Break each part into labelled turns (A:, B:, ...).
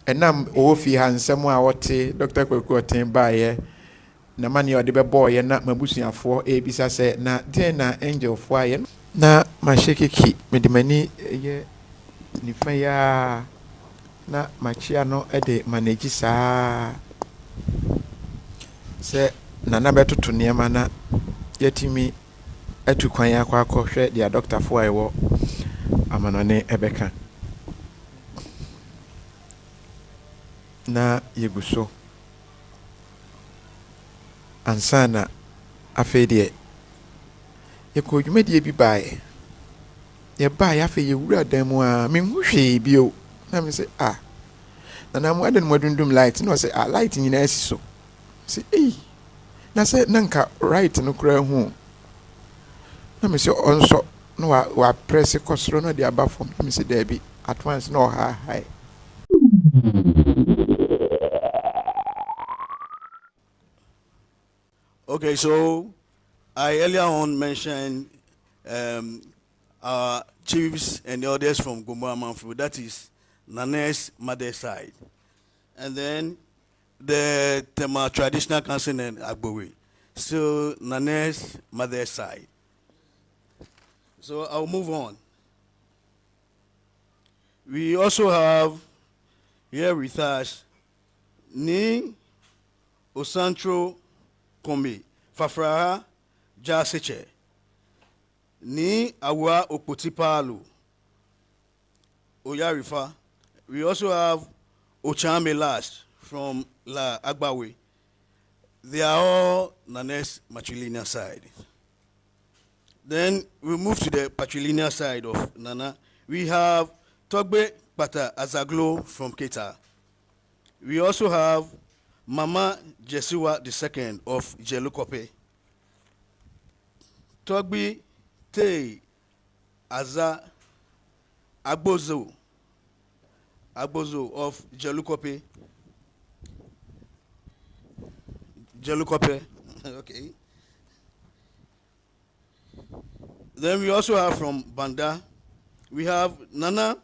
A: enam ofi hansɛm a wɔte Dr. Kwaku Ɔten baeɛ na mane ɔde bɛbɔɔyɛ na mabusuafoɔ ebisa sɛ na deɛ na angelfoɔ ayɛ na mahyɛ keki mede m'ani yɛ nifa ya na machia no de manage saa sɛ nana bɛtoto nneɛma na yɛtumi atu kwan akɔ akɔhwɛ deɛ dɔktafoɔ a ɛwɔ amanɔne ɛbɛka na yɛgu so ansa na afei deɛ yɛkɔ dwumadie bi baeɛ yɛbaeɛ afei yɛwura dan mu a menhu hwee bio na me sɛ nana mu ade no madundum light na ɔsɛ light nyinaa asi so sɛ na sɛ na nka right no koraa hu na me sɛ ɔnsɔ na waprɛse kɔ soro na de aba fam na me sɛ daabi at once na ɔhaahae.
B: Okay, so I earlier on mentioned our chiefs and the others from Gomora Manfred, that is Nane's mother's side. And then the Tema Traditional Council and Agbowe, so Nane's mother's side. So I'll move on. We also have here with us Ni Osantro Kombi, Fafraha Jaseche, Ni Awa Okpotipalu, Oyarifa. We also have Ochame Last from La Agbawe. They are all Nanes matrilineal side. Then we move to the patrilineal side of Nana. We have Togbe Pata Azaglo from Keta. We also have Mama Jesiwa II of Jelukope. Togbi Te Aza Agbozo of Jelukope. Okay. Then we also have from Banda, we have Nana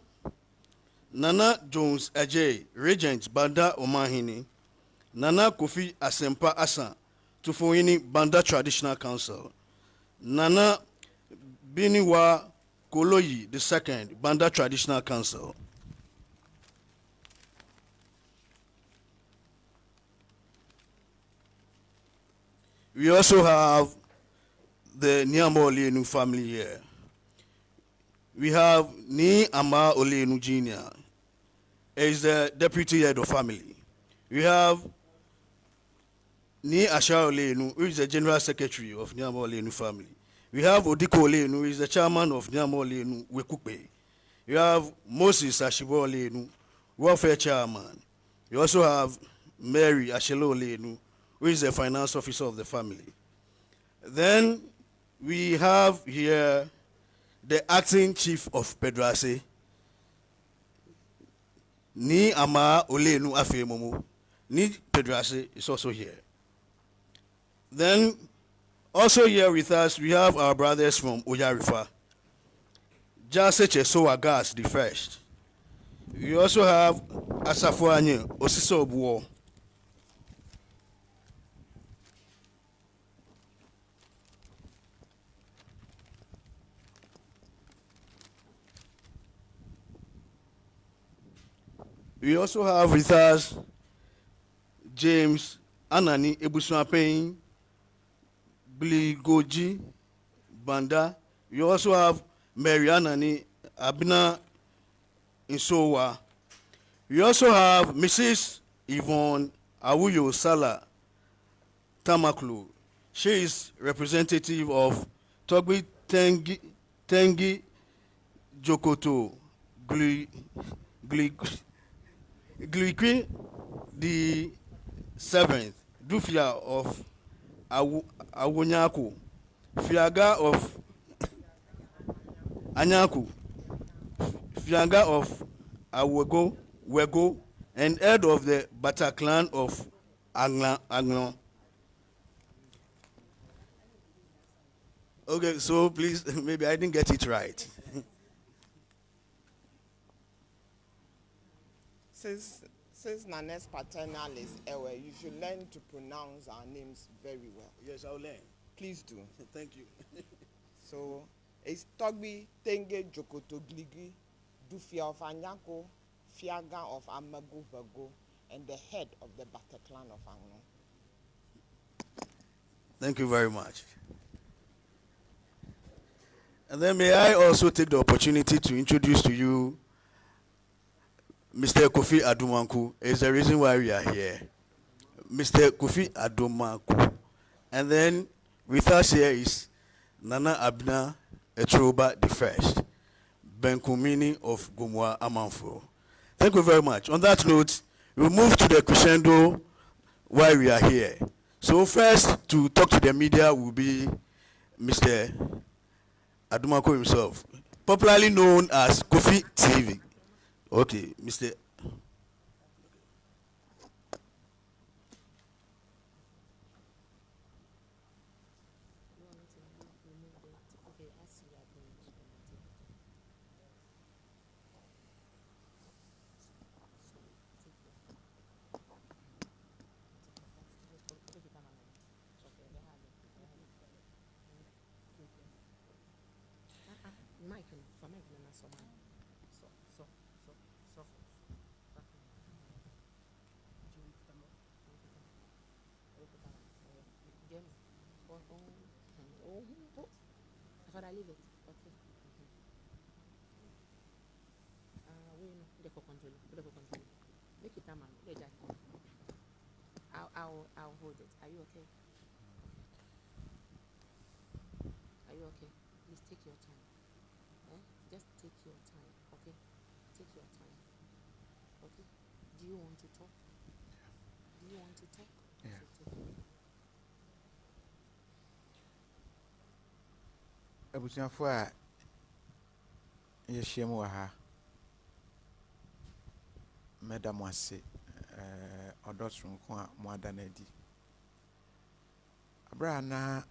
B: Jones Ajay, Regent Banda Omahini, Nana Kofi Asempa Asan, Tufoini Banda Traditional Council, Nana Biniwa Koloyi II, Banda Traditional Council. We also have the Niamo Olenu family here. We have Ni Ama Olenu Jr. is the deputy head of family. We have Ni Asha Olenu, who is the general secretary of Niamo Olenu family. We have Odiko Olenu, who is the chairman of Niamo Olenu Wekupe. We have Moses Ashibo Olenu, welfare chairman. We also have Mary Ashelo Olenu, who is the finance officer of the family. Then we have here the acting chief of Pedrase, Ni Ama Olenu Afemomo. Ni Pedrase is also here. Then also here with us, we have our brothers from Oyarifa, Jaseche Soa Gas the first. We also have Asafuanye Osiso Obuo. We also have with us James Anani Ebusuapein, Bligoji Banda. We also have Mary Anani Abina Insowa. We also have Mrs. Yvonne Awuyo Sala Tamaklu. She is representative of Togbi Tengi Jokoto Glikwi the 7th, Dufia of Awunyaku, Fiaga of Anyaku, Fiaga of Wego, and head of the Bata clan of Anglon. Okay, so please, maybe I didn't get it right.
C: since Nane's paternal is Ewe, you should learn to pronounce our names very well.
B: Yes, I'll learn.
C: Please do.
B: Thank you.
C: So, it's Togbi Tenge Jokoto Gligi, Dufia of Anyako, Fiaga of Amagu Vago, and the head of the Bataclan of Angno.
B: Thank you very much. And then may I also take the opportunity to introduce to you Mr. Kofi Adomanku. Is the reason why we are here. Mr. Kofi Adomanku. And then with us here is Nana Abna Etroba the First, Benkumini of Gumwa Amanfo. Thank you very much. On that note, we'll move to the crescendo why we are here. So first to talk to the media will be Mr. Adomanku himself, popularly known as Kofi TV. Okay, Mr.
D: Leave it. Okay. Make it a man. I'll hold it. Are you okay? Are you okay? Please take your time. Just take your time. Okay? Take your time. Okay? Do you want to talk? Do you want to talk?
A: Yeah. Abusuafo a yɛhyia mu wɔ ha mɛda mo ase ɔdɔ sonko a mo ada no adi abra na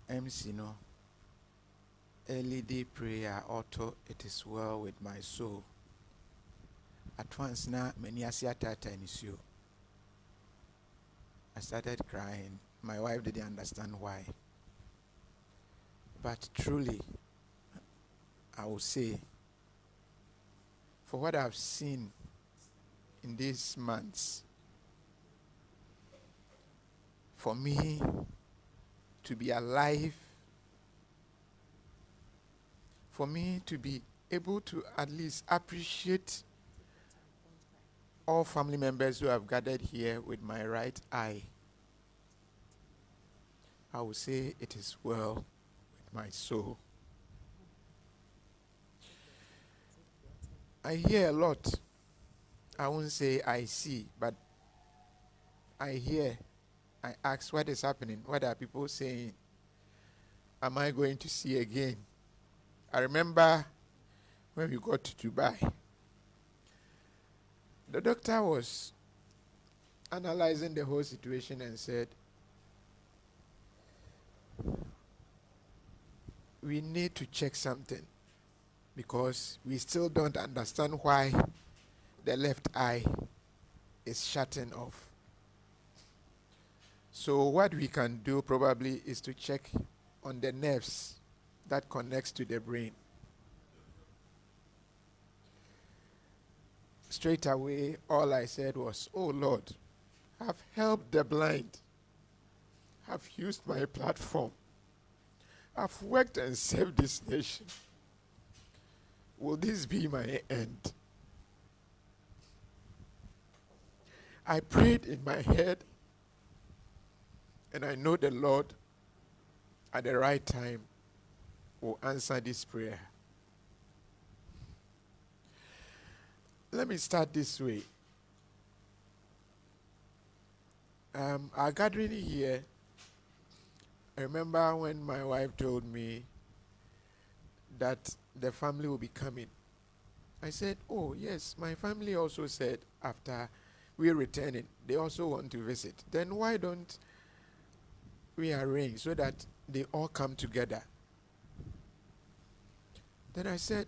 A: MC no early day prayer auto it is well with my soul at once na many asiatata inisuo I started crying. My wife didn't understand why. But truly, I will say, for what I've seen in these months, for me to be alive, for me to be able to at least appreciate all family members who have gathered here with my right eye, I will say it is well with my soul. I hear a lot. I won't say I see, but I hear. I ask what is happening. What are people saying? Am I going to see again? I remember when we got to Dubai, the doctor was analyzing the whole situation and said, we need to check something because we still don't understand why the left eye is shutting off. So what we can do probably is to check on the nerves that connects to the brain. Straight away, all I said was, oh Lord, have helped the blind. Have used my platform. I've worked and served this nation. Will this be my end? I prayed in my head, and I know the Lord at the right time will answer this prayer. Let me start this way. Our gathering here, I remember when my wife told me that the family will be coming. I said, oh yes, my family also said after we're returning, they also want to visit. Then why don't we arrange so that they all come together? Then I said,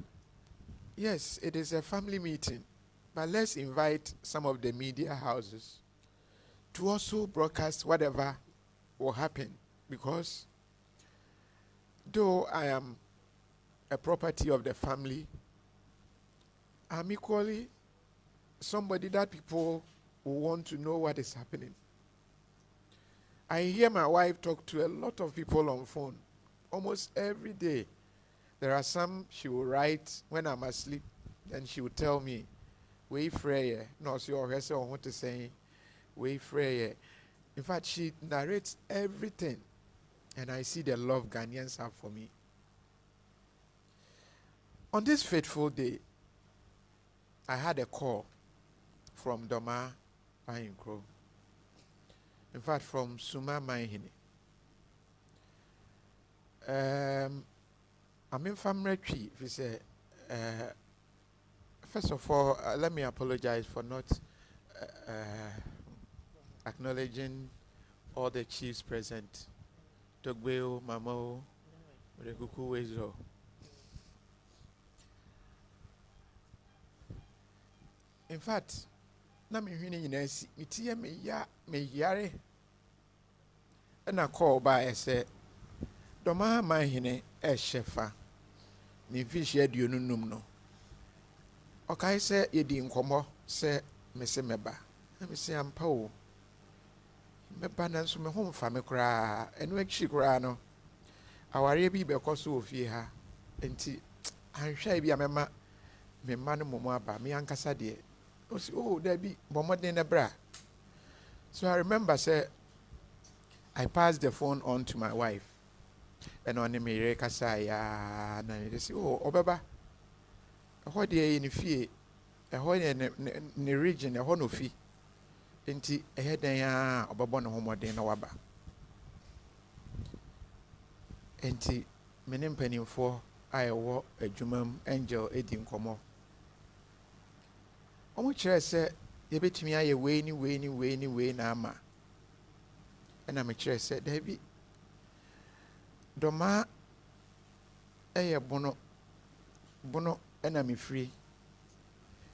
A: yes, it is a family meeting, But let's invite some of the media houses to also broadcast whatever will happen, because though I am a property of the family, I'm equally somebody that people will want to know what is happening. I hear my wife talk to a lot of people on phone almost every day. There are some she will write when I'm asleep, and she will tell me, "We Freya, no, so you want to say, we Freya." In fact, she narrates everything, and I see the love Ghanaians have for me. On this fateful day, I had a call from Adoma, Payinkro. In fact, from Suma Mahini. I'm in family tree. If you say, first of all, let me apologize for not acknowledging all the chiefs present. Togbeo, Mamo, Rekuku Wezo. In fact, na me hwene nyina si metie me yare na call by say Doma Mahine shefa ni fish aduonu num no okai say yedi nkomo say me se meba na me se ampa o meba na nso me ho mfa me kra eno akyi kra no aware bi be koso ofie ha enti anhwa bi amema me ma no momo aba me ankasa de. Oh, there be Bomodin Nebra. So I remember, say, I passed the phone on to my wife. And on the Mire Kasaya, and I say, "Oh, Obaba, what day in the fee, a hoy in the region, a honor fee. Inti a head and Obabon homo de Nawaba. Inti menim penny for I walk a Jumam angel eating como. Omo chere se ye betumi aye we ni na ama na me chere se da bi Doma eye bono na me free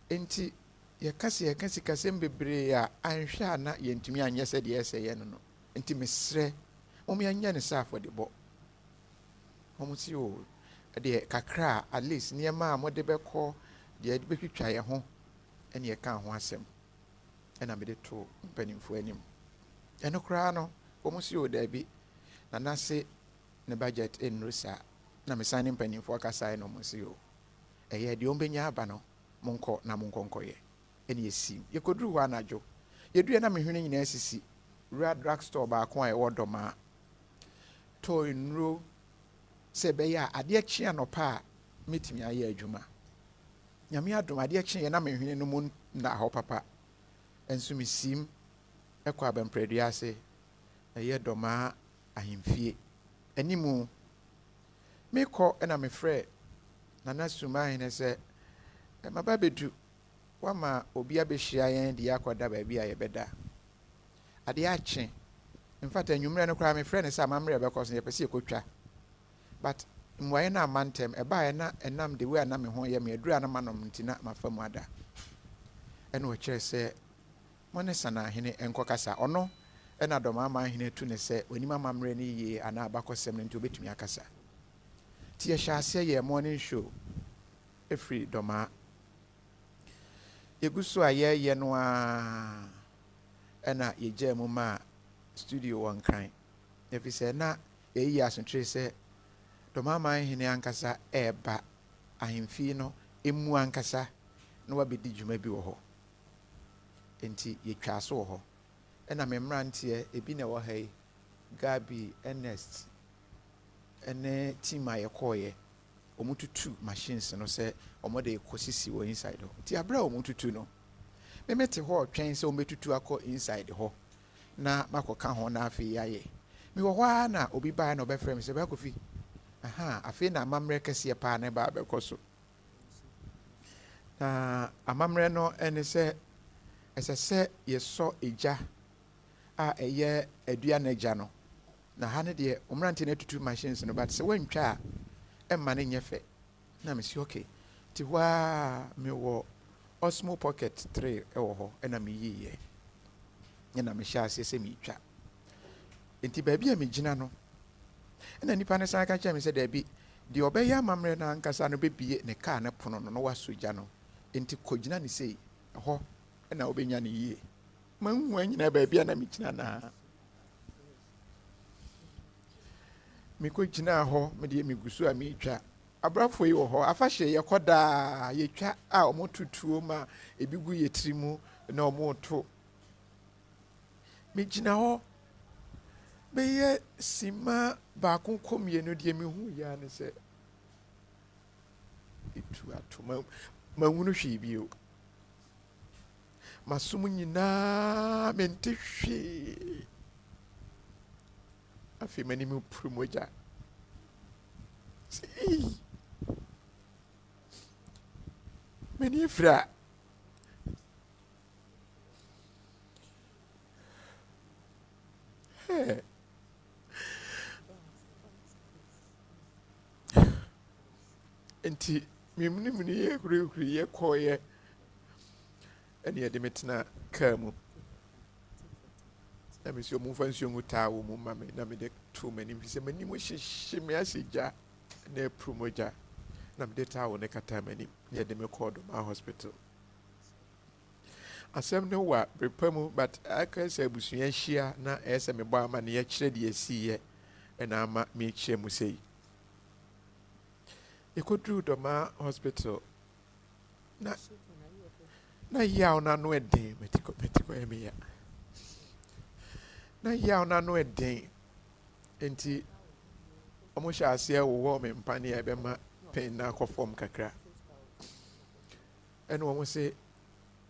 A: enti ye kasi kasem bebre a anhwa na ye ntumi anye se de ese ye no enti mesre omo anya ne sa for de bo omo si o de kakra at least niema a mo de bekọ de betwitwa ye ho ene ye kan ho asem ena me de to mpanimfo anim eno kra no omo si o da bi na nase ne budget enrusa na me sane mpanimfo akasa no mo si o eye de ombenya aba no monko na monkonkoye ene yesi ye koduru ho anajo ye due na me hwene nyina asisi red drug store ba ko a e wodoma to nro se be ya ade akyi anopa a metimi aye adwuma nyame adom ade akyi ye na me hwene no mu na ho papa enso mesim ekwa abempredua ase eye doma ahemfie animu mekọ na me frɛ nana suma hene sɛ maba bedu wama obi abehia yɛn de akɔda baabi a yɛbɛda ade akye in fact anwumre no kra me frɛ ne sɛ amamre bɛkɔ so yɛpɛ sɛ yɛkɔtwa but mwaye na amantem eba ye na enam de we na me ho ye me adura na manom ntina mafamu ada ene wo kire se mone sana hene enkokasa ono ena Adoma ma hene tu ne se onima amamre ne yie ana abakosem ne nti obetumi akasa ti ye hyase ye morning show efri Doma yeguso aye no a ena ye gemu ma studio won kan efi se na eyi asontre se Doma ma hene ankasa eba ahemfi no emu ankasa na wabedi dwuma bi wo ho enti yetwa so wo ho ena memrante ebi na wo hai Gabi Ernest ene team aye koye omututu machines no se omode ekosisi wo inside ho ti abra omututu no memete ho twen se ometutu akọ inside ho na makoka ho na afi yaye mi wo hwa na obi ba na obefrɛ me se ba Kofi aha afi na amamre kese pa na ba bekoso na amamre no ene se esese yeso eja a eye adua na eja no na ha ne de omrante na tutu machines no but se wantwa a emma ne nyefe na me si okay ti hwa me wo Osmo Pocket 3 ɛna me yiye ɛna me hyɛ ase sɛ me twa enti baabi a me gyina no ɛna nipa ne san ka kyerɛ me sɛ daabi deɛ ɔbɛyɛ amammerɛ no ankasa no bɛbie ne kaa ne pono no na wasogya no enti kɔgyina ne sei ɛhɔ ɛna wobɛnya ne yie manhu anyina baabi a na megyina naa mekɔgyinaa hɔ mede megu so a metwa abrafo yi wɔ hɔ afahyɛ yɛkɔ daa yɛtwa a ɔmo tutuo ma ebi gu yɛ tiri mu na ɔmo to megyina hɔ bɛyɛ sima baako kɔ mmienu deɛ mehu yɛ ne sɛ ɛtu ato mahunu hwee bio masom nyinaa mente hwee afei m'anim puru mogya m'ani afira enti memuni yɛ hurihuri yɛ kɔɔyɛ ɛne yɛde me tena kaa mu na mesi ɔmo mfa nsuo ngu taa wɔ mu ma me na mede to m'anim fi sɛ m'anim hyehye me ase gya na apuru mogya na mede taa wɔ ne kata m'anim na yɛde me kɔɔ Adoma hospital asɛm no wɔ brepa mu but aka sɛ abusua hyia na ɛyɛ sɛ mebɔ ama ne yɛkyerɛ deɛ ɛsiiɛ ɛna ama mekyerɛ mu sei yɛkɔduru Adoma hospital na yaw no ano ɛden metikɔyɛ meya na yaw no ano ɛden enti ɔmo hyɛ aseɛ wowɔ me mpa ne ɛbɛma pain na akɔ fam kakra ɛna ɔmo se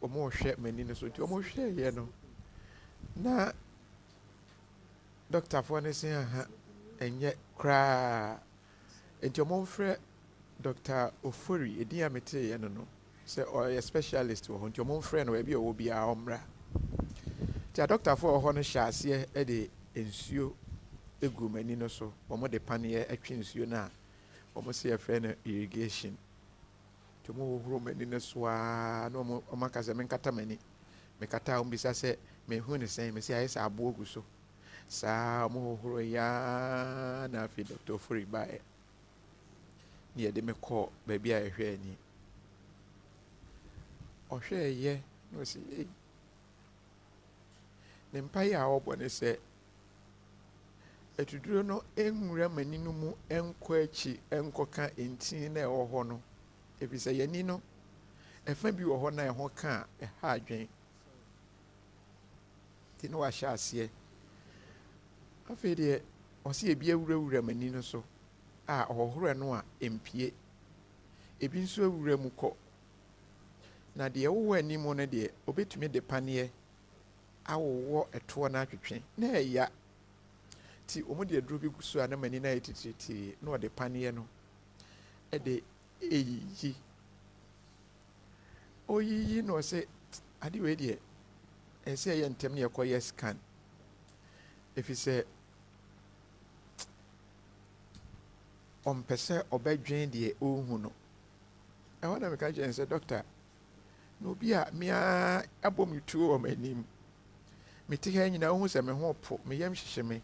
A: ɔmo hwɛ m'ani no so nti ɔmo hwɛɛyɛ no na doctorfoɔ no se aha ɛnyɛ koraa enti ɔmo mfrɛ Dr. Ofori edin a meteeɛ no sɛ ɔyɛ specialist wɔ hɔ nti ɔmo mfrɛ no baabi a ɔwɔ biara ɔmmra nti a doctorfoɔ wɔ hɔ no hyɛ aseɛ ɛde nsuo egu m'ani no so ɔmo de paneɛ atwe nsuo no a ɔmo se yɛfrɛ no irrigation nti ɔmo hohoro m'ani no so a na ɔmo aka sɛ menkata m'ani mekata a ɔmo bisa sɛ mehu ne sɛn mesi ayɛ sɛ aboɔ gu so saa ɔmo hohoro yaa na afei Dr. Ofori baeɛ ne yɛde me kɔɔ baabi a yɛhwɛ ani ɔhwɛɛyɛ na ɔsi ei ne mpaeɛ a ɔbɔ ne sɛ atuduro no nwura m'ani no mu nkɔ akyi nkɔka ntin na ɛwɔ hɔ no ɛfiri sɛ yɛni no ɛfa bi wɔ hɔ na ɛho ka a ɛha adwen nti na wahyɛ aseɛ afei deɛ ɔse ebi awurawura m'ani no so a ɔhɔhorɔ no a empie ebi nso awura mu kɔ na deɛ wowɔ anim no deɛ obetumi de paneɛ awowɔ ɛtoɔ no atwetwe na ɛya ti ɔmo de aduro bi gu so a na m'ani no ayɛ titiritii na ɔde paneɛ no ɛde eyiyi oyiyi na ɔsɛ ade wei deɛ ɛsɛ ɛyɛ ntɛm ne yɛkɔyɛ scan ɛfiri sɛ ɔmpɛ sɛ ɔbɛdwen deɛ ɔhu no ɛhɔ na meka kyerɛ sɛ doctor na obi a mea abɔ me tuo wɔ m'anim mete ha nyinaa wohu sɛ me ho po meyam hyehye me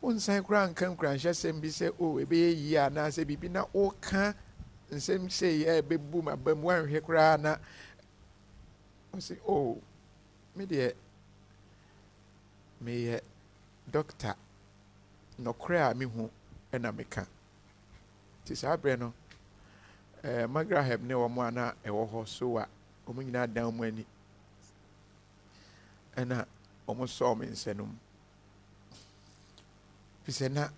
A: wonsan koraa nka nkuranhyɛsɛm bi sɛ o ɛbɛyɛ yie anaasɛ biribi na woka nsɛm sɛ yɛ ɛbɛbu m'aba mu woanhwɛ koraa na ɔse o me deɛ meyɛ doctor nɔkorɛ a mehu ɛna meka nti saa berɛ no magraheb ne wɔn a na ɛwɔ hɔ so a wɔn nyinaa dan mu ani ɛna wɔn sɔɔ me nsa no mu fi sɛ na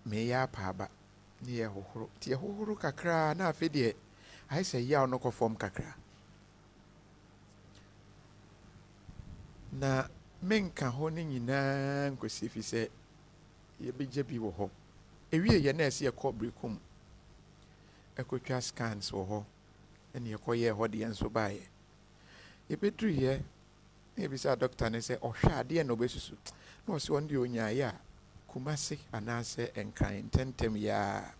A: meyɛ apaaba ne yɛ hohoro nti yɛ hohoro kakra na afei deɛ ayɛ sɛ yaw no kɔ fam kakra na menka hɔ ne nyinaa nkɔsi fi sɛ yɛbɛgya bi wɔ hɔ ewie yɛ na ɛsɛ yɛkɔ brekum ɛkɔtwa scans wɔ hɔ ɛne yɛkɔyɛɛ hɔ deɛ nso baeɛ yɛbɛduruyɛ na yɛbisa doctor ne sɛ ɔhwɛ adeɛ na ɔbɛsusu na ɔsɛ ɔno deɛ ɔnyaeɛ a Kumasi anaasɛ Nkran ntɛntɛm yɛa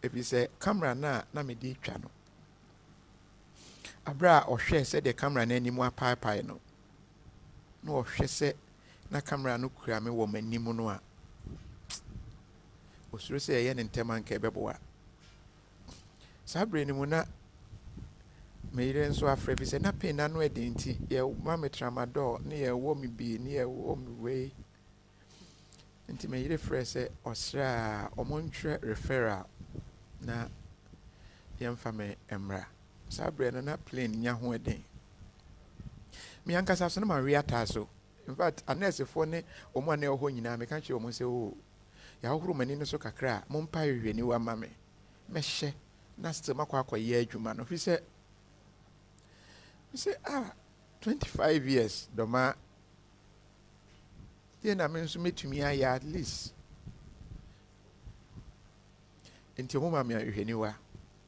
A: ɛfiri sɛ camera no a na mede twa no abra ɔhwɛ sɛ de camera na anim apaapae no na ɔhwɛ sɛ na camera no kura me wɔ m'anim no a osuro sɛ ɛyɛ ne ntɛm anka ɛbɛboa saa bere no mu na meyere nso afrɛ bi sɛ na pain na no ɛde nti yɛma me tramadol ne yɛwɔ me bi ne yɛwɔ me wei nti meyere frɛ sɛ ɔsrɛ a ɔmo ntwerɛ referral na yɛmfa me mmra saa bere no na plane nya ho ɛden me ankasa so na ma reata so in fact anɛsefoɔ ne ɔmo a na ɛwɔ hɔ nyinaa meka kyerɛ ɔmo sɛ o yɛahohoro m'ani no so kakra a mompa hwehwɛniwa ma me mɛhyɛ na still makɔ akɔyɛ adwuma no firi sɛ me sɛ 25 years dɔma deɛ na me nso mɛtumi ayɛ at least nti ɔmo ma me ahwehwɛniwa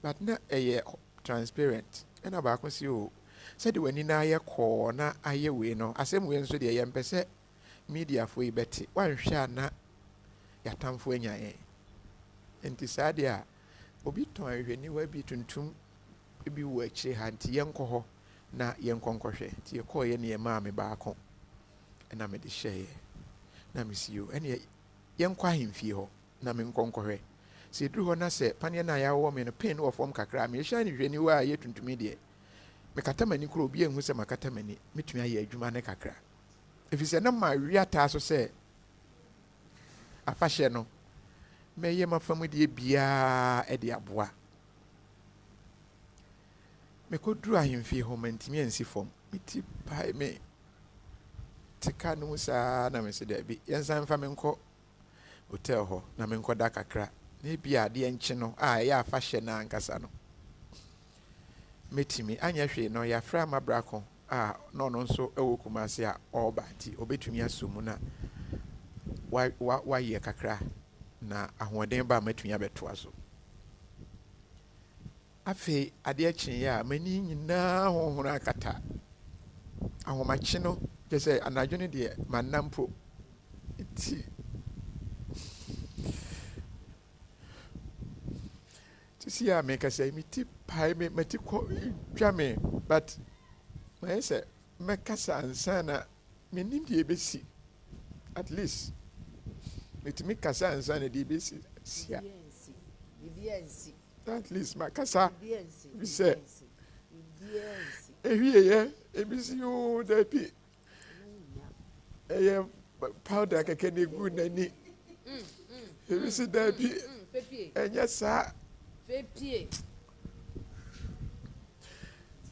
A: but na ɛyɛ transparent ɛna baako si o sɛde w'ani na ayɛ kɔɔ na ayɛ wei no asɛm wei nso deɛ yɛmpɛ sɛ mediafoɔ yi bɛte wanhwɛ a na yɛatamfoɔ anya yɛn nti saa deɛ a obi tɔn ahwehwɛniwa bi tuntum bi wɔ akyire ha nti yɛnkɔ hɔ na yɛnkɔ nkɔhwɛ nti yɛkɔɔyɛ ne yɛmaa me baako ɛna mede hyɛeɛ na mesi o ɛne yɛnkɔ ahemfie hɔ na menkɔ nkɔhwɛ sɛ ɛduru hɔ na sɛ paneɛ no a yɛawɔ me no pain no wɔ fam kakra mehyɛ ne hwɛniwa a yɛ tuntumi deɛ mekata m'ani koro obi ahu sɛ makata m'ani metumi ayɛ adwuma ne kakra ɛfiri sɛ na ma wiataa so sɛ afahyɛ no mɛyɛ mafam deɛ biaa ɛde aboa mekɔduru ahemfie hɔ mantumi ansi fam meti pae me teka no mu saa na mese daabi yɛnsan mfa menkɔ hotel hɔ na menkɔda kakra na ebi adeɛ nkye no a ɛyɛ afahyɛ no ankasa no metumi anyɛ hwee no yɛafrɛ amabrako a na ɔno nso ɛwɔ Kumase a ɔreba nti obɛtumi asɔ mu na wayɛ kakra na ahoɔden ba a matumi abɛtoa so afei adeɛ kyeeɛ a m'ani nyinaa honhono akata ahomakye no kyɛ sɛ anadwo no deɛ manna mpo nti si a meka sɛ meti pae me mati kɔ dwa me but mayɛ sɛ mɛkasa ansa na menim deɛ ɛbɛsi at least metumi kasa ansa na deɛ ɛbɛsi sia at least makasa bi sɛ ɛhwieyɛ ɛbɛsi o daabi ɛyɛ powder kɛkɛ na ɛgu n'ani ɛbɛsi daabi ɛnyɛ saa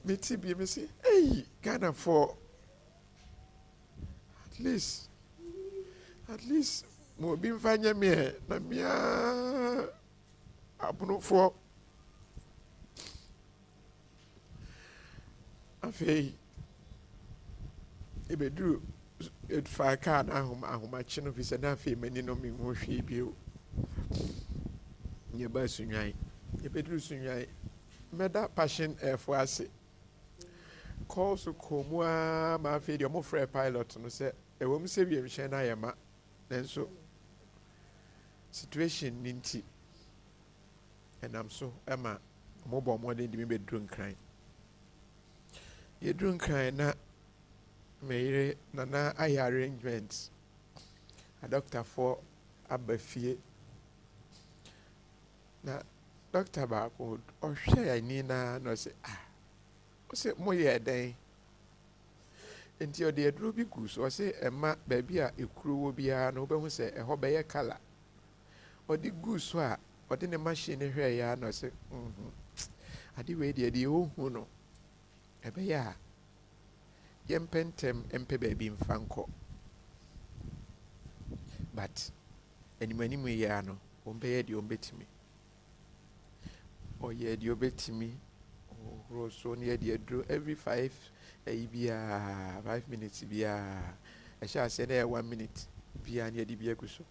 A: meti bi me say hey Ghana for at least mo bi mfanya me na mia abono for afei ebeduru etfa ka na ahoma kye no fi sɛ na afei mani no me ho hwe bi o nye ba sunwan yɛbɛduru sunwan mɛda passion airfo ase call so komu a ma afei deɛ ɔmo frɛ pilot no sɛ ɛwɔ mu sɛ wiemhyɛn no ayɛ ma nanso situation ne nti ɛnam so ɛma ɔmo bɔ ɔmɔden de me bɛduru nkran yɛduru nkran na meyere nana ayɛ arrangement adɔktafoɔ aba fie na doctor baako ɔhwɛ ani na ɔsɛ ɔsɛ moyɛ ɛdɛn nti ɔde aduro bi gu so ɔsɛ ɛma baabi a ekuro wɔ biara na wobɛhu sɛ ɛhɔ bɛyɛ kala ɔde gu so a ɔde ne machine hwɛ ya na ɔsɛ ade wei deɛ ɔhu no ɛbɛyɛ a yɛmpɛ ntɛm mpɛ baabi mfa nkɔ but animanim yɛ no ɔmbɛyɛ deɛ ɔmbɛtumi ɔyɛ deɛ ɔbɛtumi ɔhoro so ne yɛde aduro every 5 minutes biara ɛhyɛ aseɛ na ɛyɛ 1 minute biara ne yɛde bi agu so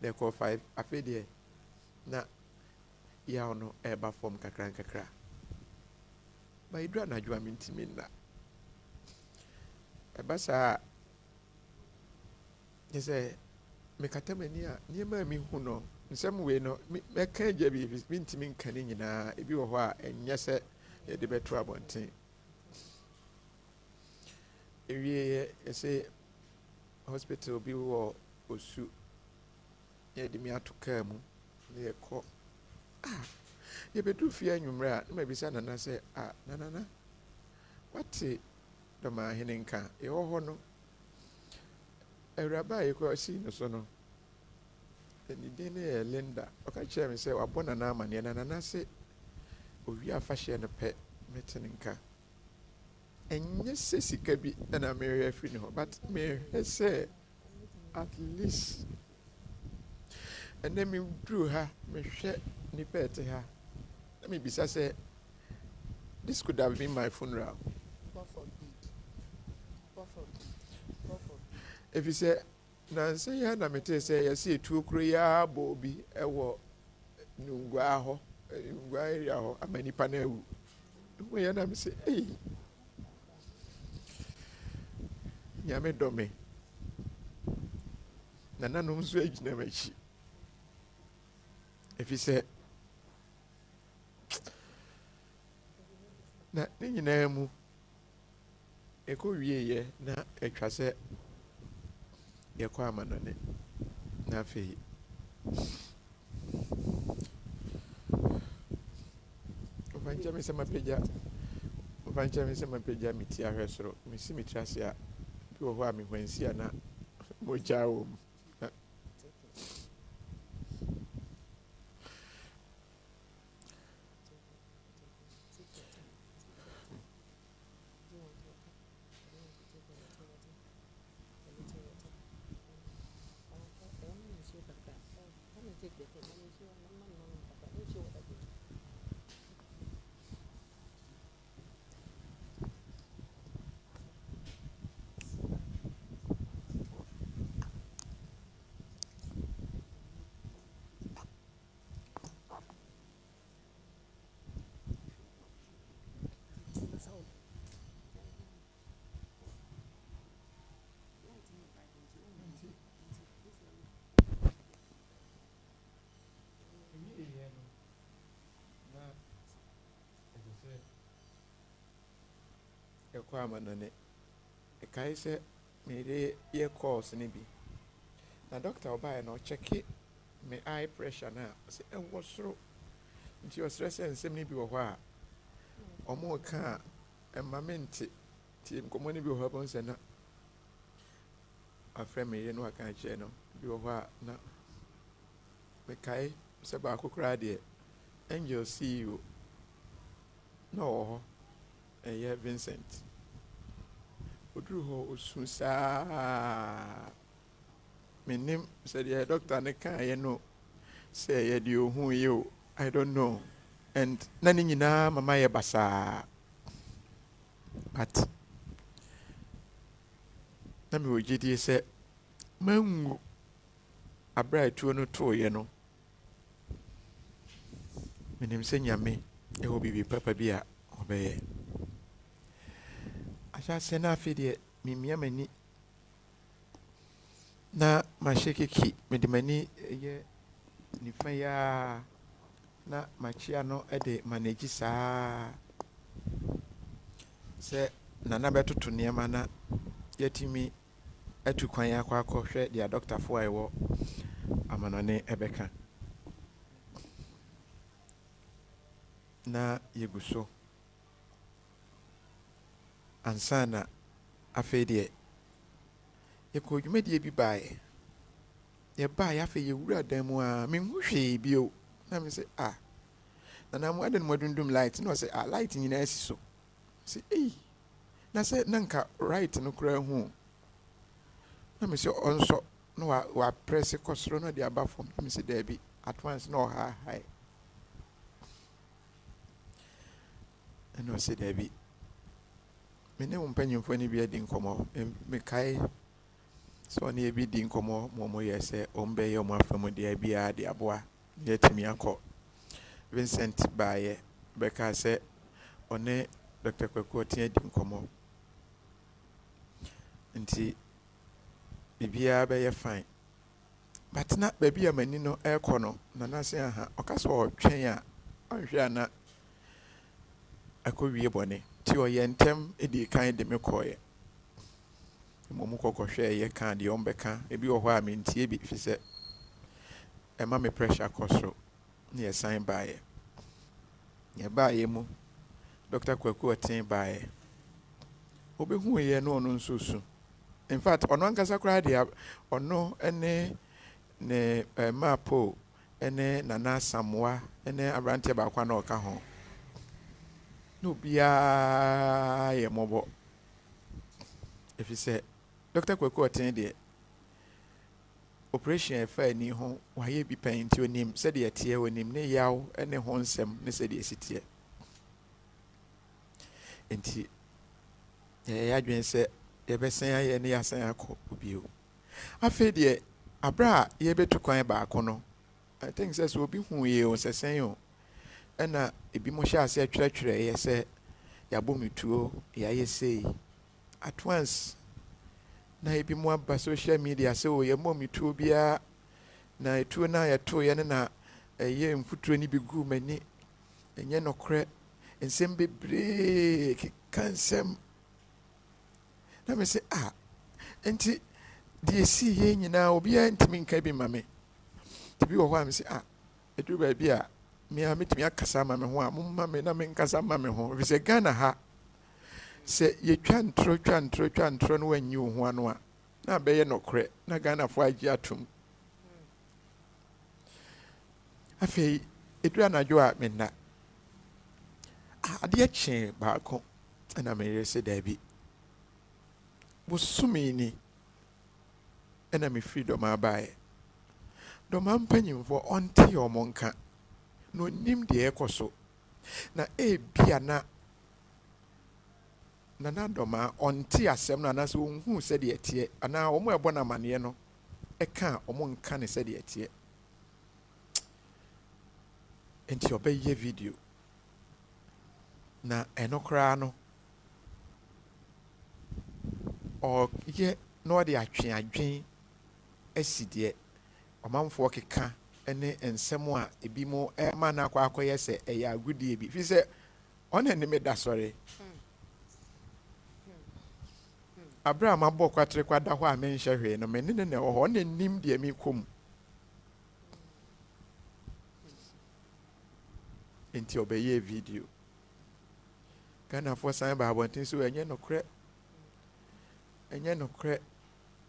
A: na ɛkɔ 5 afei deɛ na yaw no ɛreba fam kakra nkakra ba yɛduru anadwo a mentimi nna ɛba saa nyɛ sɛ mekata m'ani a nneɛma a mehu no nsɛm wei no mɛka agya bi mentimi nka ne nyinaa ebi wɔ hɔ a ɛnyɛ sɛ yɛde bɛto abɔnten you say hospital bi wɔ Osu. Yɛde me ato kaa mu na yɛkɔ. Yɛbɛduru fie anwummerɛ a na mabisa Nana sɛ Nana wate dɔmaahene nka yɛwɔ hɔ no awuraba a yɛkɔ asii no so no ne din no yɛ Linda ɔka kyerɛ me sɛ wabɔ Nana amanneɛ na Nana sɛ owie afahyɛ no pɛ mete ne nka ɛnyɛ sɛ sika bi ɛna mehwɛ afiri ne hɔ but mehwɛ sɛ at least ɛnɛ meduru ha mehwɛ nipa ɛte ha na mebisa sɛ this could have been my funeral.
D: God forbid. God forbid. God forbid.
A: Ɛfiri sɛ nansa yi na mete sɛ yɛsɛ etuo koro yi abɔ obi ɛwɔ Nungua hɔ Nungua area hɔ ama nipa no awu ɛho yɛ na me sɛ Nyame dɔ me nananom nso agyina m'akyi ɛfiri sɛ na ne nyinaa mu ɛkɔ wieɛ na atwa sɛ yɛkɔ amanɔne na afei ɔfankyɛ me sɛ mapagya me ti ahwɛ soro mesi me tiri ase a bi wɔ hɔ a mehwansi a na mogyaa wɔ mu. Yɛkɔ amanɔne ɛkae sɛ mede yɛ calls ne bi na doctor ɔbaeɛ na ɔkyɛke me eye pressure na sɛ ɛwɔ soro nti ɔsrɛ sɛ nsɛm no bi wɔ hɔ a ɔmo ka a ɛma me nte nti nkɔmmɔ no bi wɔ hɔ bɛhu sɛ na afrɛ me yere no waka kyerɛ no bi wɔ hɔ a na mekae sɛ baako koraa deɛ Angel CEO na ɔwɔ hɔ ɛyɛ Vincent oduru hɔ osu saa menim sɛdeɛ doctor ne kaeɛ no sɛ yɛde ohu yi o I don't know and na ne nyinaa mama yɛ basaa but na mewɔ gyedie sɛ mangu aberɛ a ɛtuo no tooeɛ no menim sɛ Nyame ɛwɔ biribi papa bi a ɔbɛyɛ ahyɛ ase na afei deɛ memia m'ani na mahyɛ keki mede m'ani ɛyɛ nifa yi a na makyia no de managyi saa sɛ Nana bɛtoto nneɛma na yɛtumi atu kwan akɔ akɔhwɛ deɛ adɔktafoɔ a ɛwɔ amanɔne ɛbɛka na yɛgu so ansa na afei deɛ yɛkɔ dwumadie bi baeɛ yɛbaeɛ afei yɛwura dan mu a menhu hwee bio na me sɛ Nana mu ade no madundum light na ɔsɛ light nyinaa asi so sɛ na sɛ na nka right no koraa hu na me sɛ ɔnsɔ na waprɛse kɔ soro na de aba fam na me sɛ daabi at once na ɔhaahae ɛna ɔsɛ daabi me ne wo mpanyimfoɔ no bi adi nkɔmmɔ mekae sɛ ɔne yɛbi di nkɔmmɔ ma ɔmo yɛ sɛ ɔmbɛyɛ ɔmo afa mu deɛ biara de aboa na yɛatumi akɔ Vincent baayɛ bɛka sɛ ɔne Dr. Kwaku ɔtea di nkɔmmɔ nti biribiara bɛyɛ fine but na baabi a m'ani no ɛrekɔ no Nana se ɔka sɛ ɔtwɛn a ɔnhwɛ a na akɔwie bɔne nti ɔyɛ ntɛm di kan de me kɔɔeɛ ɔmo kɔkɔhwɛ ɛyɛ ka deɛ ɔmo bɛka ebi wɔ hɔ a mentie bi fi sɛ ɛma me pressure kɔ soro ne yɛsan baeɛ yɛbaeɛ mu Dr. Kwaku ɔten baeɛ wobɛhu yɛ no ɔno nso su in fact ɔno ankasa koraa deɛ ɔno ne ne maapo ne Nana Samoa ne aberanteɛ baako na ɔka ho na obiara yɛ mmɔbɔ ɛfiri sɛ Dr. Kwaku ɔten deɛ operation ɛfa ani ho wayɛ bi pɛn nti onim sɛdeɛ ɛteɛ onim ne yaw ne ho nsɛm ne sɛdeɛ ɛsi teɛ nti yɛyɛ adwene sɛ yɛbɛsan ayɛ ne yɛasan akɔ obio afei deɛ abra a yɛbɛtu kwan baako no I think sɛ obi hu yɛ o sɛsɛn o ɛna ebi mo hyɛ ase atwerɛtwerɛ yɛ sɛ yɛabɔ me tuo yɛayɛ sei at once na ebi mo aba social media sɛ o yɛmmɔ me tuo biara na etuo na yɛtoo yɛ ne na ɛyɛ mfuturo ni bi gu m'ani ɛnyɛ nokorɛ nsɛm bebree keka nsɛm na me sɛ nti deɛ si yɛ nyinaa obiara ntumi nka bi ma me nti bi wɔ hɔ a me sɛ ɛduru baabi a mea metumi akasa ma me ho a momma me na menkasa ma me ho ɛfiri sɛ Ghana ha sɛ yɛtwa ntoro no wanyi wo ho ano a na bɛyɛ nokorɛ na Ghanafoɔ agye atom afei ɛduru anadwo a menna adeɛ kyee baako ɛna meyere sɛ daabi bosome ni ɛna mefiri dɔma abaeɛ dɔma mpanyimfoɔ ɔnte ɔmo nka na onim deɛ ɛkɔ so na ebia na dɔma ɔnte asɛm no anaasɛ ɔnhu sɛdeɛ ɛteɛ anaa ɔmo ɛbɔ no amanneɛ no ɛka ɔmo nka ne sɛdeɛ ɛteɛ nti ɔbɛyɛ video na ɛno koraa no ɔyɛ na ɔde atwe adwen asi deɛ ɔmanfoɔ keka ne nsɛm a ebi mo ɛma no akɔyɛ sɛ ɛyɛ agodie bi fi sɛ ɔna ne me da sɔre abra ma bɔ kwatere kwada hɔ a menhyɛ hwee no me ne ne wɔ hɔ ɔna nim deɛ mekɔ mu nti ɔbɛyɛ video Ghanafoɔ san ba abɔnten so ɛnyɛ nokorɛ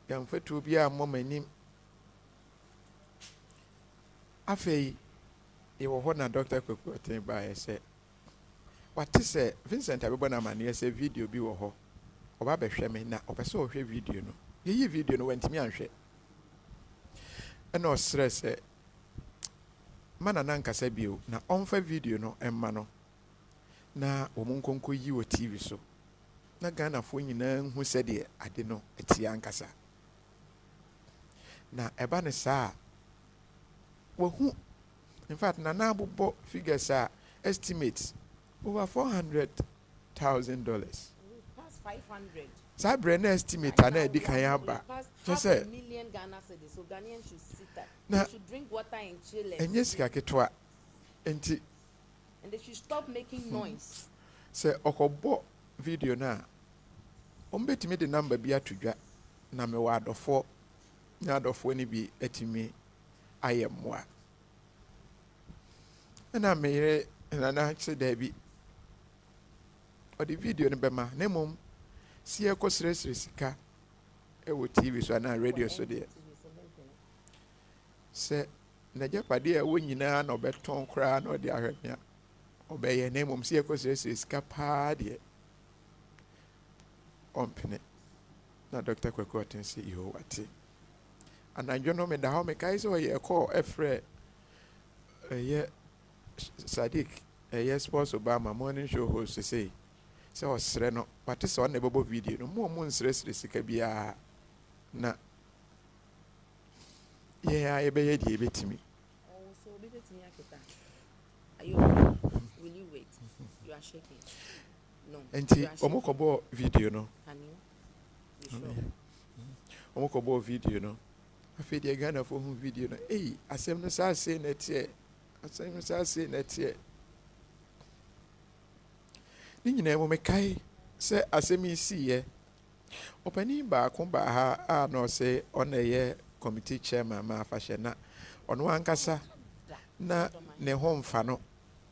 A: yɛmfatuo bi a mmɔ m'anim afei yɛwɔ hɔ na Dr. Kwaku ɔten baeɛ sɛ wate sɛ Vincent abɛbɔ no amanneɛ sɛ video bi wɔ hɔ ɔba bɛhwɛ me na ɔpɛ sɛ ɔhwɛ video no yɛyi video no wantumi anhwɛ ɛna ɔsrɛ sɛ ma Nana nkasa bio na ɔmfa video no ɛmma no na wɔn nkɔnkɔ yi wɔ TV so na Ghanafoɔ nyinaa nhu sɛdeɛ ade no ɛte ankasa na ɛba ne saa wɔhu in fact Nana abobɔ figures a estimate over $400,000
D: past 500
A: saa brɛ na estimate a na ɛdi kan aba kyɛ sɛ
D: million Ghana cedis so Ghanaians should sit up
A: na
D: they should drink water and chill
A: ɛnyɛ sika ketewa nti
D: and they should stop making noise
A: sɛ ɔkɔbɔ video no a ɔmbɛtumi de number bi ato dwa na mewɔ adɔfoɔ na adɔfoɔ no bi atumi ayɛ mmoa ɛna meyere Nana sɛ daabi ɔde video no bɛma na mmom si ɛkɔ srɛsrɛ sika ɛwɔ TV so anaa radio so deɛ sɛ n'agyapadeɛ a ɛwɔ nyinaa na ɔbɛtɔn koraa na ɔde ahwɛ me a ɔbɛyɛ na mmom si ɛkɔ srɛsrɛ sika paa deɛ ɔmpene na Dr. Kwaku ɔten sɛ yoo wate anadwo no meda hɔ mekae sɛ ɔyɛ ɛkɔɔ ɛfrɛ ɛyɛ Sadiq ɛyɛ Sports Obama morning show host sɛ ɔsrɛ no wate sɛ ɔna ɛbɛbɔ video no mo nsrɛsrɛ sika biara na yɛa yɛbɛyɛ deɛ yɛbɛtumi
D: so bibetimi akita will you wait you are shaking no
A: nti ɔmo kɔbɔ video no
D: can you sure
A: ɔmo kɔbɔ video no afei deɛ Ghanafoɔ hu video no asɛm no saa sei na ɛteɛ ne nyinaa mu mekae sɛ asɛm yi siiɛ Opani baako ba ha a no say on a committee chairman ma fashion na ono ankasa na ne ho mfa no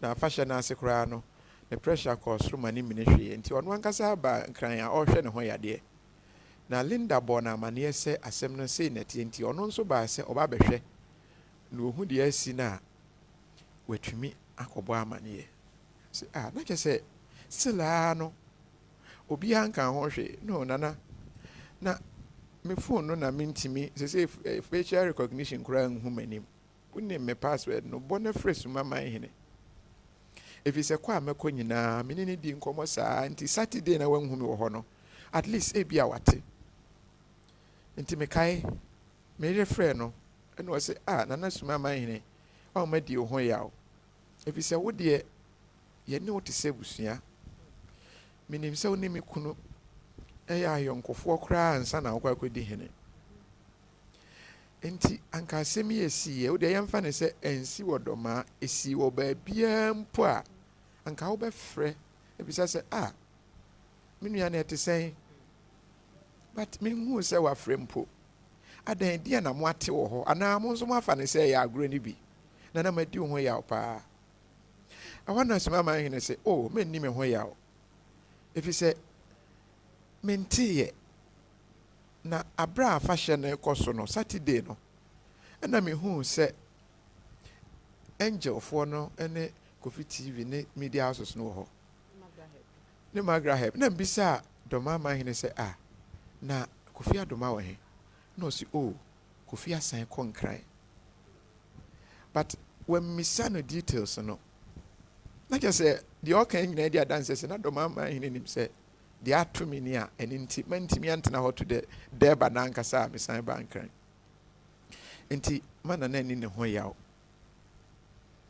A: na fashion na asekra no the pressure cost room ani ministry nti ono ankasa ba nkran a ohwe ne ho yade na Linda bona amane se asem no sei na tie nti ono nso ba se oba behwe na ohu de asi na watumi akobo amane se na kese sila no obi anka ho hwe no nana na me phone no na mentimi say facial recognition kura nhu manim woni me password no bona fresh mama hene if you say kwa meko nyina me ne di nkomo saa nti Saturday na wanhu me wo ho no at least e bia wate nti me kai me refre no eno wo say nana suma man hene o ma di ho yawo if you say wo de ye ne wo te se busua minim se wo ne me kunu eya yonkofo kra ansa na akwa kodi hene enti anka asemi esi ye wo de yemfa ne se ensi wodoma esi wo ba bia mpo a anka wo be frɛ ebisa se menua na etesen but menhu se wa frɛ mpo adan dia na mo ate wo ho ana mo nso mo afa ne se ya agro ni bi na ma di ho ya pa awana sima man hene se menni me ho ya efi se mentiye na abra fashion na ekoso no Saturday no na me hu se angel for no ene Kofi TV ne media houses no ho ne magraheb na mbisa doma man hene se na Kofi Adoma wo he no si Kofi asan konkran but when misa no details no na just say the okay nyina dia dance se na doma man hene nim se the atomi ni a enti mantimi antena ho to the deba na ankasa me san bankran enti mana na ni ne ho yawo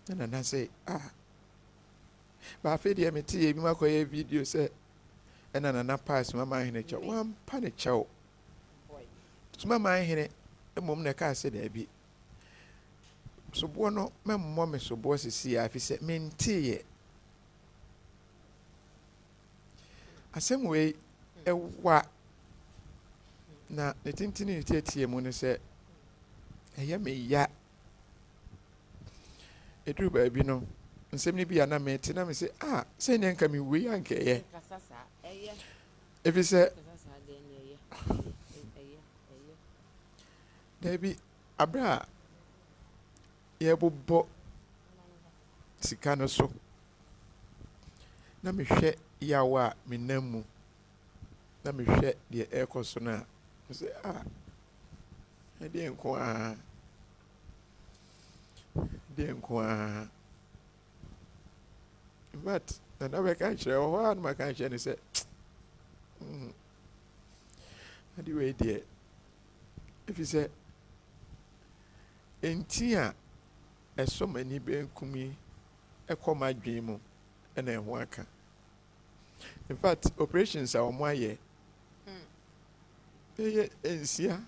A: na say ba fe de me tie bi makoye video say na pass mama hene cha wan pa ne chawo mama hene mom na ka se da bi sobo no memmo me sobo sisi afi se mentie asem we ewa na netintini tietie mu ne se eye me ya edru ba bi no nsem ni bia na me tina me se se ne nka me we anka ye efi se debi abra ye bobo sika no so na me hwe yawa menamu na me hwe de ekoso na se de nko but na be kan chere ho an ma kan chere ne se adi we de if you say entia eso mani be nkumi ekoma dwen mu na eho aka. In fact, operations are on year. Ensia.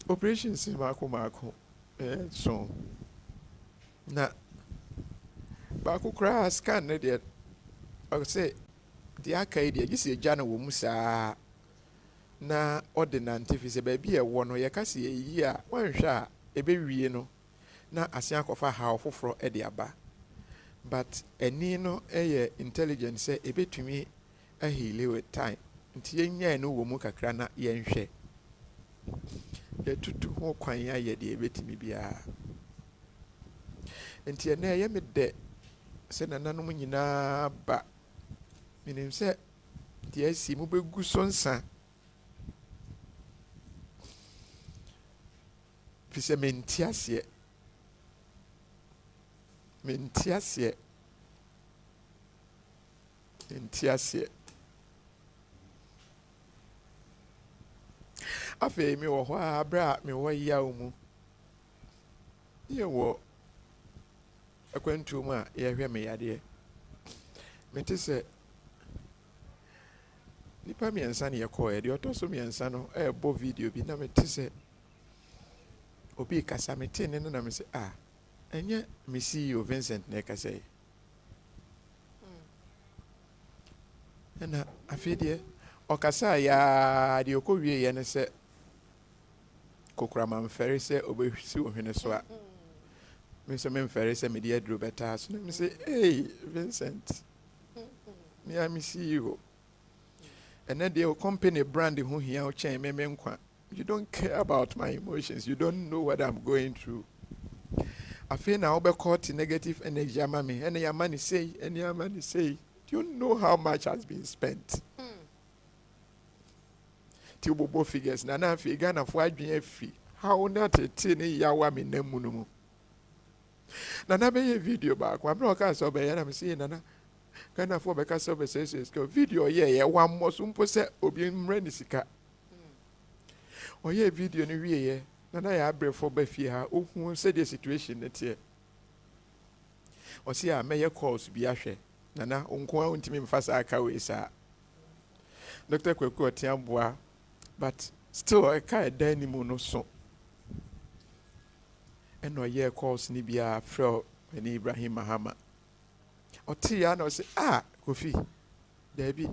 A: Operations in Mako. So na Baku cry scan there. I say the Arcadia, you see a Jana Wumusa na ordinant if is a baby a one or yakasi a year, one shot, a baby, na asian kofa how for Ediaba. But any no intelligence say a bit to me a healy with time. Nti no womu kakra na yenhwe. Ye tutu ho kwan ya ye de betimi bia. Nti na ye me de se nananom nyina ba. Minim se de asi mu begu so nsa. Fi se mentiase. Mentiase. Afe mi wo ho abra mi wo yawo mu. Ye wo akwantu mu a ye hwe me yade. Meti se nipa mi ensa ne ye ko ye de otoso mi ensa no bo video bi na meti se obi kasa meti ne no na me se enye me CEO Vincent na kasa yi. ɛna afei deɛ ɔkasa ya deɛ ɔkɔ wie yɛ ne sɛ kokora mamfɛre sɛ ɔbɛsi wo hwene so a me nso memfɛre sɛ mede aduro bɛtaa so na me sɛ hey Vincent me a me CEO ɛnɛ deɛ wo company brand ho hia wo kyɛn me nkwa. You don't care about my emotions. You don't know what I'm going through. I feel now caught in negative energy. And your money say, do you know how much has been spent? Tibobo figures. Nana figure na for fee. How not a tiny yawam in Nemunumu. Nana be a video back. One broadcast of a I'm saying Nana. Kana for Becca services go video, yeah, one more soon possess Obium Renisika. Oye video ni wiye na na ya abrefo ba fie ha ohun se the situation netie o se a meye calls bi ahwe na onko a untimi mfasa aka we sa Dr. Kweku Otiamboa but still I ka dan ni mu no so eno ye calls ni bia frɛ ni Ibrahim Mahama oti ya na o se Kofi Dabi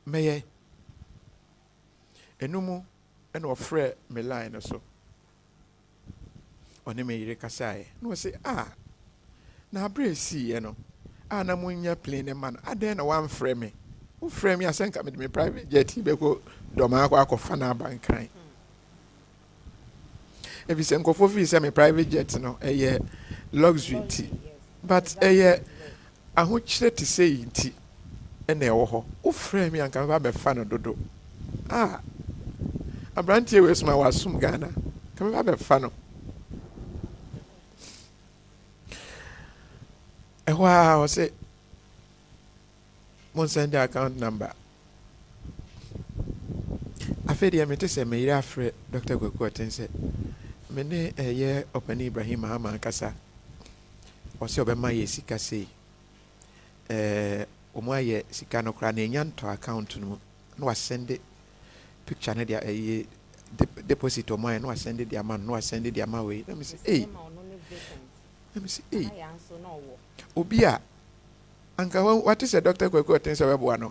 A: meye enumu ena ofre me line so one me yire kasae no say na abresi ye no na munya plane man aden na wan frɛ me wo frɛ me asenka me private jet be ko doma akɔfa na bankan if you say nkofo fi say me private jet no eye luxury ti but eye ahokyere te say nti ena ɛwɔ hɔ wo frɛ me anka ba be fa no dodo Abrantie we suma wasum Ghana. Come ba be fa no. Ehwa o say mon send the account number. Afedi me te say me ira frɛ Dr. Kweku Oten say me ne ye Opani Ibrahim Mahama kasa. O say obema ye sika sei. Omo aye sika no kra na enyanto account no no wa send it. Picture na dia deposit o mine no I send the amount no I send the amount way let me say obi a anka what is a Dr. Kweku Oten say webo no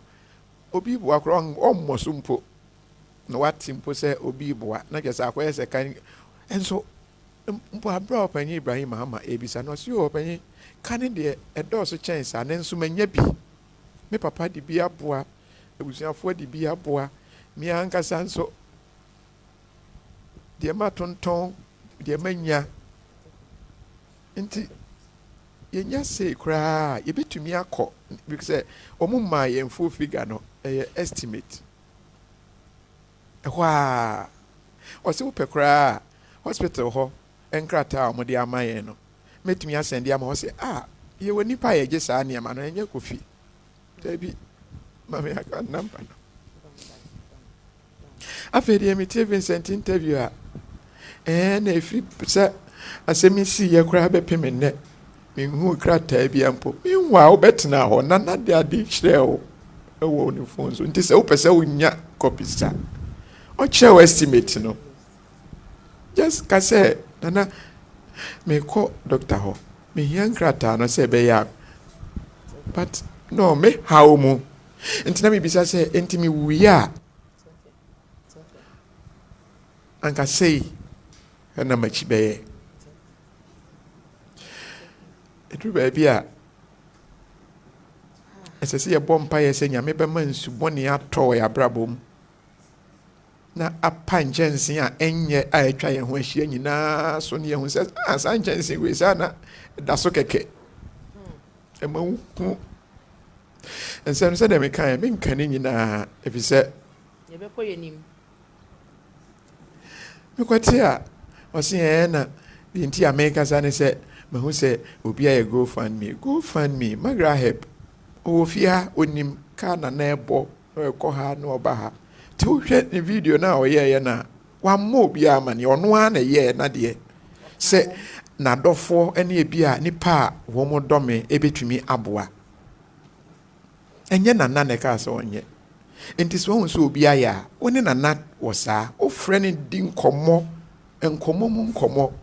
A: obi bo akro almost mpo no what mpo say obi bo na just akoye say kan enso mpo abra Opani Ibrahim Mahama ebisa no si Opani kan de edoso chance anenso manya bi me papa di bi aboa ebusuafo di bi aboa mi anka sanso de ma tonton de manya nti yenya sei kra ye betumi akọ because omumma ye full figure no estimate ehwa o se upe kra hospital ho enkrata o de amaye no metumi asende ama o se ye woni pa ye gesa ne ama no enye Kofi Dabi mama ya kan number no afedi me TV Vincent interview na efri se asemi si ye kra be peme ne me hu krata bia mpo me hu a obetena ho na na de ade kire o ewo ni phone so nti se wo pese wo nya copy sa o kire estimate no just ka say nana me ko doctor ho me hian krata no se be ya but no me how mu nti na me bisa say enti me wuya anka say na machi be edu baby a esese ye bompa ye se nyame be man subone ato ya brabom na apa njensin a enye a etwa ye ho ahia nyina so ne ye ho se asa njensin we sa na da so keke emawu ensem se de me kan me nkane nyina efise
D: ye be koye nim
A: me kwati a osi na binti America sa ne se mahu se obi a go fund me magra help ofia onim ka na na ebo ko ha na oba ha ti wo hwe ni video na o ye na wa mo obi a ma ne ono a na ye na de se na dofo ene ebi a nipa wo mo dome ebetumi aboa enye na na ne ka so onye enti so hu so obi aya woni na na wo sa o frɛ ne di nkomo mu nkomo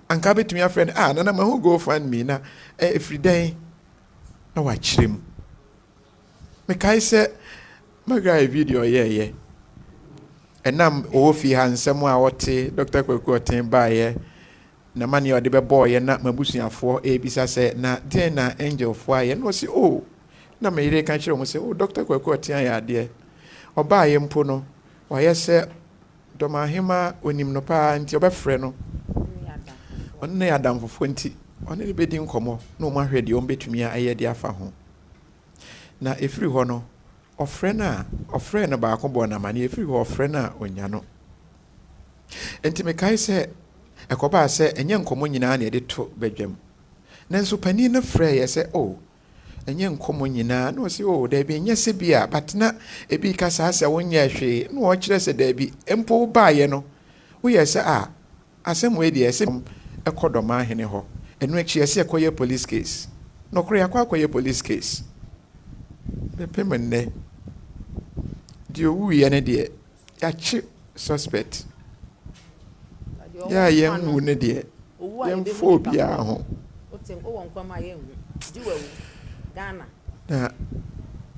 A: anka betumi afrɛ na na mahu go fund me na everyday na wakyerɛ mu mekae sɛ magra video yɛyɛ ɛnam ɔwɔ fie ha nsɛm a wɔte Dr. Kwaku ɔten baayɛ na mane ɔde bɛbɔɔyɛ na mabusuafoɔ ebisa sɛ na den na angelfoɔ ayɛ na ɔsi o na meyere ka kyerɛ mo sɛ o Dr. Kwaku ɔten ayɛ adeɛ ɔbaayɛ mpo no wayɛ sɛ dɔmahema onim no paa nti ɔbɛfrɛ no ɔno na yɛ adamfofoɔ nti ɔne ne bɛdi nkɔmmɔ na ɔmo ahwɛ deɛ ɔmbɛtumi ayɛ de afa ho na ɛfiri hɔ no ɔfrɛ no baako bɔ namane ɛfiri hɔ ɔfrɛ no a ɔnya no nti mekae sɛ ɛkɔbaa sɛ ɛnyɛ nkɔmmɔ nyinaa na yɛde to badwam nanso panin no frɛ yɛ sɛ o ɛnyɛ nkɔmmɔ nyinaa na ɔsɛ o daabi ɛnyɛ sɛ bi a but na ebi ka saa sɛ wonyɛ hwee na ɔkyerɛ sɛ daabi mpo baayɛ no woyɛ sɛ a asɛm wei deɛ ɛsɛ ɛkɔ dɔma ahene hɔ ɛno akyi ɛsɛ ɛkɔyɛ police case na ɔkora yɛakɔ akɔyɛ police case bɛpem nnɛ deɛ ɔwuiɛ no deɛ yɛakye suspect yɛ a yɛnwu no deɛ yɛmfa obiara ho na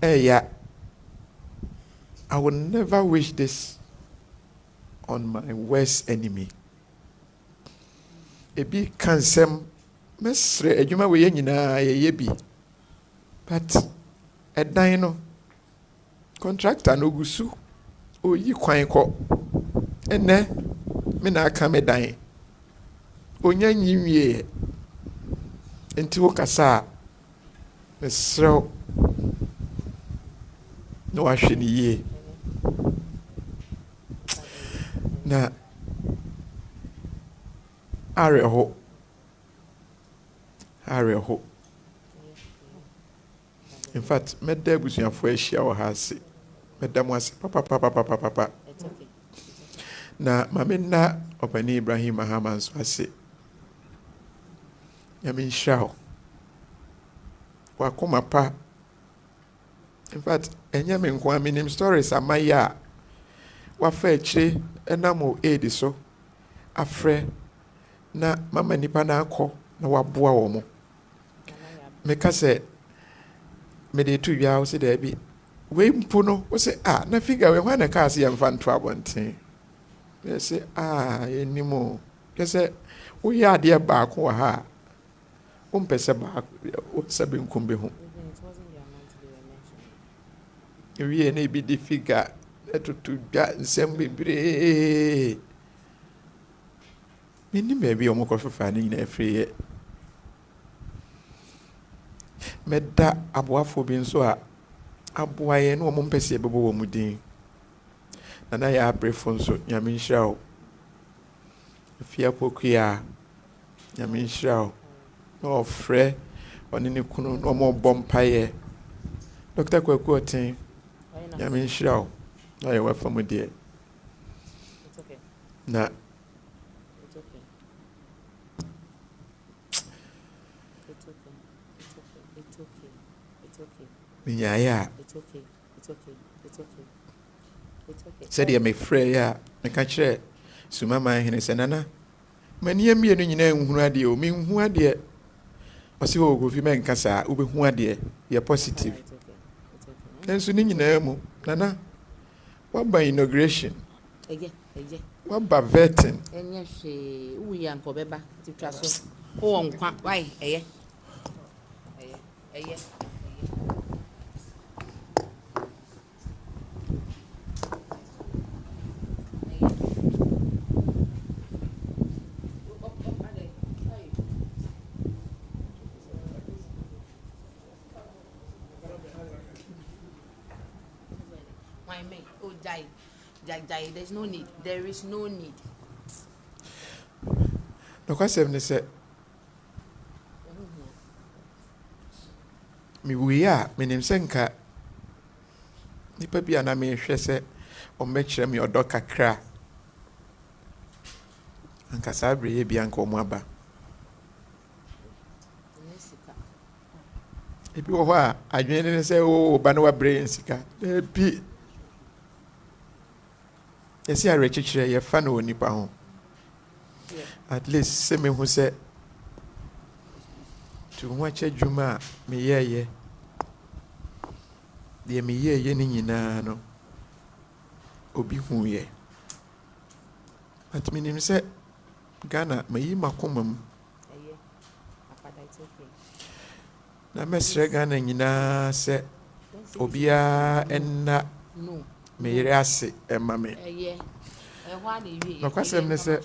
A: ɛyɛ I will never wish this on my worst enemy ebi ka nsɛm mɛsrɛ adwuma wɔ yɛ nyinaa yɛyɛ bi but ɛdan no contractor no gu so oyi kwan kɔ ɛnɛ me na aka me dan onya nyi wie nti wo kasa a mesrɛ na wahwɛ ne yie na awerɛho in fact mɛda abusuafoɔ ahyia wɔ ha ase mɛda mo ase papapapapapa na mame nna ɔpani Ibrahim Mahama nso ase nyame nhyira wo wakoma pa in fact ɛnyɛ me nko a menim stories amayɛ a wafa akyire ɛnam o aid so afrɛ na mama nipa na akɔ na waboa wɔ mo meka sɛ mede to wia wo sɛ daabi wei mpo no wo sɛ na figure wei hɔ na kaa sɛ yɛmfa nto abɔnten yɛ sɛ yɛnim o yɛ sɛ woyɛ adeɛ baako wɔ ha a wompɛ sɛ baako sɛ benkum bɛhu wie na ebi de figure ɛtoto dwa nsɛm bebree menim baabi a ɔmokɔ fefa no nyinaa afiri yɛ mɛda aboafoɔ bi nso a aboa yɛ na ɔmo mpɛ sɛ yɛbɛbɔ wɔ mu din na yɛ abrɛfo nso nyame nhyira wo afia pokua nyame nhyira wo na ɔfrɛ ɔne ne kunu na ɔmo ɔbɔ mpayɛ Dr. Kwaku ɔten nyame nhyira wo na yɛ wafa mu deɛ na minyaeɛ a sɛdeɛ mefrɛ yɛ a meka kyerɛ sumama hene sɛ nana m'ani mmienu nyinaa nhunu adeɛ o menhu adeɛ ɔsɛ wɔ Kofi mɛnka saa wobɛhu adeɛ yɛ positive nanso ne nyinaa mu nana waba inauguration waba vetting
D: ɛnyɛ hwee woyɛ nkɔbɛba titwa so wowɔ nkwa wai ɛyɛ there's no need. There is no need.
A: No question is me we are menim senka nipa bia na me hwɛ sɛ ɔmmɛkyerɛ me ɔdɔ kakra anka saa bere yɛ bia anka ɔmo aba ebi wɔ hɔ a adwene ne sɛ ba no wabrɛ yɛn sika ebi yɛsi awerɛkyekyerɛ yɛfa no wɔ nipa ho at least sɛ mehu sɛ to ho akyɛ dwuma a meyɛɛyɛ deɛ meyɛɛyɛ no nyinaa no obi huuɛ. But menim sɛ Ghana mayi makoma mu na mɛsrɛ Ghana nyinaa sɛ obiara ɛnna me yere ase ɛma me. Nokwasɛm ne sɛ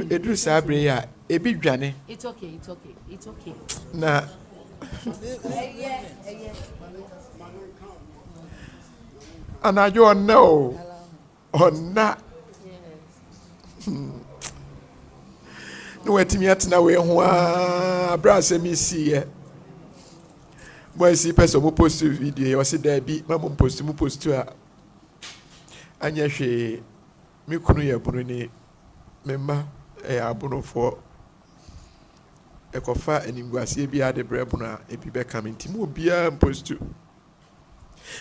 A: eduru saa bere yi a ebi dwane na anadwo ɔnna o ɔnna na watumi atena wei ho a berɛ asɛm isiiɛ boysi pɛ sɛ ɔmo post video yɛ ɔse daabi ma mo post a anyɛ hwee. Me kunu yɛ Buroni, me mma ɛyɛ Abonofoɔ. Ɛkɔfa animguaseɛ bi ade brɛ Bono a ebi bɛka me nti mo obiara mpostu.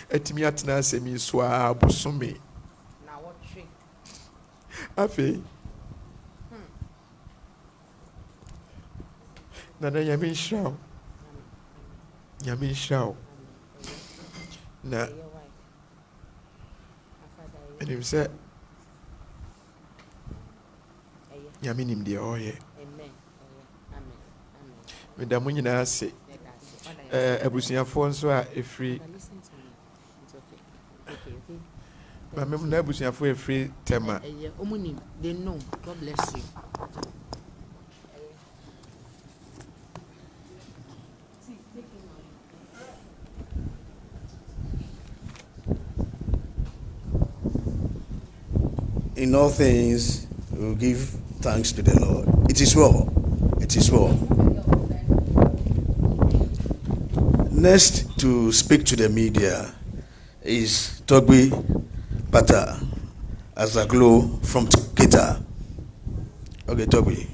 A: Atumi atena asɛm yi so a bosome. Afei Nana Nyame nhyira wo. Nyame nhyira wo. Na ɛnim sɛ Nyame nim deɛ ɔyɛ. Meda mo nyinaa ase. Abusuafoɔ nso a ɛfiri Mame na abusuafoɔ ɛfiri Tema.
D: They know. God bless you.
B: In all things, we will give thanks to the Lord. It is well. It is well. Next to speak to the media is Togbi Pata Azaglo from Kita. Okay, Togbi.